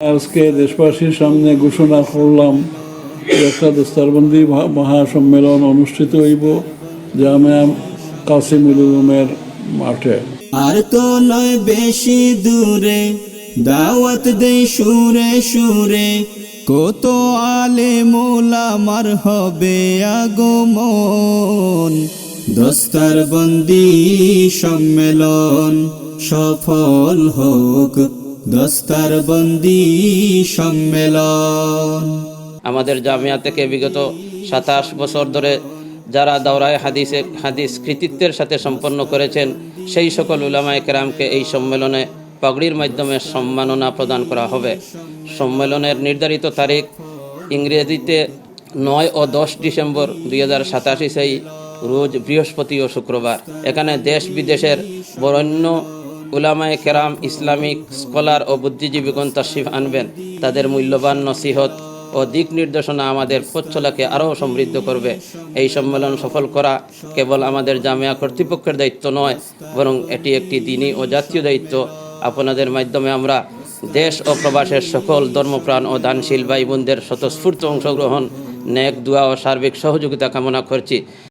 আজকে দেশবাসীর সামনে ঘোষণা করলাম একটা দস্তারবন্দি মহাসম্মেলন অনুষ্ঠিত হইব জামিয়া কাসিমুল উলুমের মাঠে। আর তো নয় বেশি দূরে, দাওয়াত দেই সুরে সুরে, কত আলেম ওলামার হবে আগমন। দস্তারবন্দি সম্মেলন সফল হোক, দস্তারবন্দি সম্মেলন। আমাদের জামিয়া থেকে বিগত 27 বছর ধরে যারা দাওরায়ে হাদিস কৃতিত্বের সাথে সম্পন্ন করেছেন সেই সকল উলামায়ে কেরামকে এই সম্মেলনে পাগড়ির মাধ্যমে সম্মাননা প্রদান করা হবে। সম্মেলনের নির্ধারিত তারিখ ইংরেজিতে 9 ও 10 ডিসেম্বর 2087 সেই রোজ বৃহস্পতি ও শুক্রবার। এখানে দেশ বিদেশের বরেণ্য উলামায়ে কেরাম, ইসলামিক স্কলার ও বুদ্ধিজীবীগণ তাশরিফ আনবেন। তাদের মূল্যবান নসিহত ও দিক নির্দেশনা আমাদের পথ চলাকে আরও সমৃদ্ধ করবে। এই সম্মেলন সফল করা কেবল আমাদের জামিয়া কর্তৃপক্ষের দায়িত্ব নয়, বরং এটি একটি দিনী ও জাতীয় দায়িত্ব। আপনাদের মাধ্যমে আমরা দেশ ও প্রবাসের সকল ধর্মপ্রাণ ও দানশীল ভাই বোনদের স্বতঃস্ফূর্ত অংশগ্রহণ, নেক দোয়া ও সার্বিক সহযোগিতা কামনা করছি।